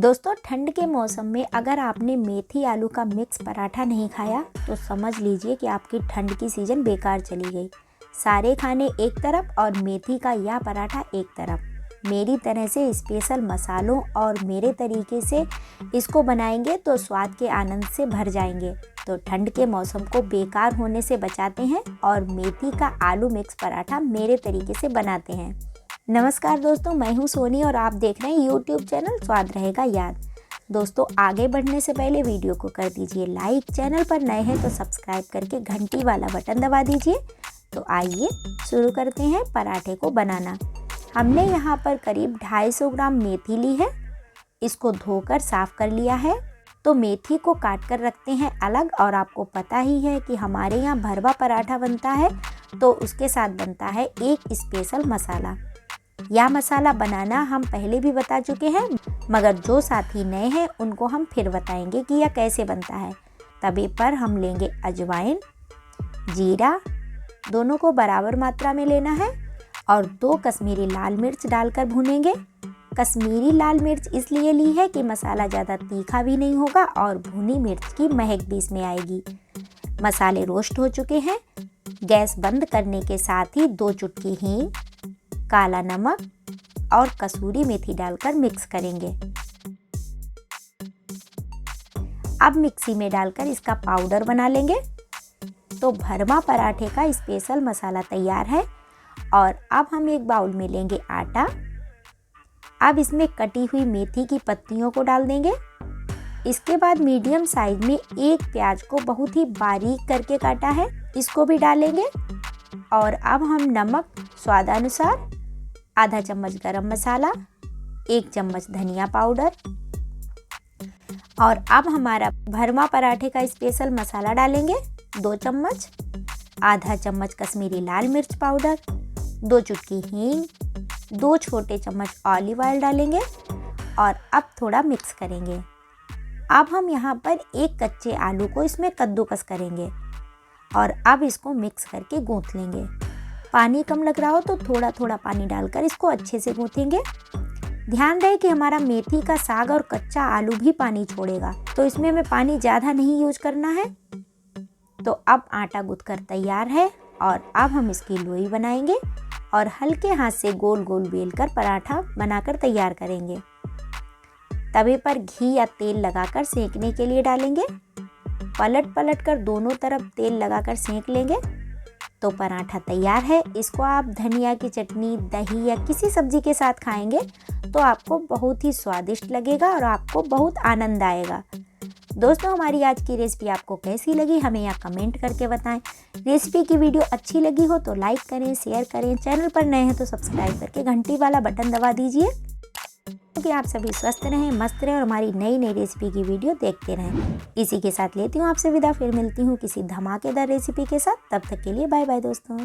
दोस्तों, ठंड के मौसम में अगर आपने मेथी आलू का मिक्स पराठा नहीं खाया तो समझ लीजिए कि आपकी ठंड की सीज़न बेकार चली गई। सारे खाने एक तरफ और मेथी का यह पराठा एक तरफ। मेरी तरह से स्पेशल मसालों और मेरे तरीके से इसको बनाएंगे तो स्वाद के आनंद से भर जाएंगे। तो ठंड के मौसम को बेकार होने से बचाते हैं और मेथी का आलू मिक्स पराठा मेरे तरीके से बनाते हैं। नमस्कार दोस्तों, मैं हूं सोनी और आप देख रहे हैं यूट्यूब चैनल स्वाद रहेगा याद। दोस्तों, आगे बढ़ने से पहले वीडियो को कर दीजिए लाइक, चैनल पर नए हैं तो सब्सक्राइब करके घंटी वाला बटन दबा दीजिए। तो आइए शुरू करते हैं पराठे को बनाना। हमने यहाँ पर करीब 250 ग्राम मेथी ली है। इसको धोकर साफ कर लिया है। तो मेथी को काट कर रखते हैं अलग। और आपको पता ही है कि हमारे यहाँ भरवा पराठा बनता है तो उसके साथ बनता है एक स्पेशल मसाला। यह मसाला बनाना हम पहले भी बता चुके हैं, मगर जो साथी नए हैं उनको हम फिर बताएंगे कि यह कैसे बनता है। तवे पर हम लेंगे अजवाइन, जीरा, दोनों को बराबर मात्रा में लेना है और 2 कश्मीरी लाल मिर्च डालकर भूनेंगे। कश्मीरी लाल मिर्च इसलिए ली है कि मसाला ज़्यादा तीखा भी नहीं होगा और भुनी मिर्च की महक भी इसमें आएगी। मसाले रोस्ट हो चुके हैं। गैस बंद करने के साथ ही 2 चुटकी हींग, काला नमक और कसूरी मेथी डालकर मिक्स करेंगे। अब मिक्सी में डालकर इसका पाउडर बना लेंगे। तो भरमा पराठे का स्पेशल मसाला तैयार है। और अब हम एक बाउल में लेंगे आटा। अब इसमें कटी हुई मेथी की पत्तियों को डाल देंगे। इसके बाद मीडियम साइज में एक प्याज को बहुत ही बारीक करके काटा है, इसको भी डालेंगे। और अब हम नमक स्वादानुसार, आधा चम्मच गरम मसाला, 1 चम्मच धनिया पाउडर और अब हमारा भरमा पराठे का स्पेशल मसाला डालेंगे 2 चम्मच, आधा चम्मच कश्मीरी लाल मिर्च पाउडर, 2 चुटकी हींग, 2 छोटे चम्मच ऑलिव ऑयल डालेंगे और अब थोड़ा मिक्स करेंगे। अब हम यहाँ पर एक कच्चे आलू को इसमें कद्दूकस करेंगे और अब इसको मिक्स करके गूंथ लेंगे। पानी कम लग रहा हो तो थोड़ा थोड़ा पानी डालकर इसको अच्छे से गूंथेंगे। ध्यान रहे कि हमारा मेथी का साग और कच्चा आलू भी पानी छोड़ेगा, तो इसमें हमें पानी ज़्यादा नहीं यूज करना है। तो अब आटा गूंथ कर तैयार है और अब हम इसकी लोई बनाएंगे और हल्के हाथ से गोल गोल बेल कर पराठा बनाकर तैयार करेंगे। तवे पर घी या तेल लगाकर सेंकने के लिए डालेंगे। पलट पलट कर दोनों तरफ तेल लगाकर सेंक लेंगे। तो पराठा तैयार है। इसको आप धनिया की चटनी, दही या किसी सब्जी के साथ खाएंगे तो आपको बहुत ही स्वादिष्ट लगेगा और आपको बहुत आनंद आएगा। दोस्तों, हमारी आज की रेसिपी आपको कैसी लगी हमें यहाँ कमेंट करके बताएं। रेसिपी की वीडियो अच्छी लगी हो तो लाइक करें, शेयर करें। चैनल पर नए हैं तो सब्सक्राइब करके घंटी वाला बटन दबा दीजिए कि आप सभी स्वस्थ रहें, मस्त रहें और हमारी नई नई रेसिपी की वीडियो देखते रहें। इसी के साथ लेती हूँ आपसे विदा। फिर मिलती हूँ किसी धमाकेदार रेसिपी के साथ। तब तक के लिए बाय बाय दोस्तों।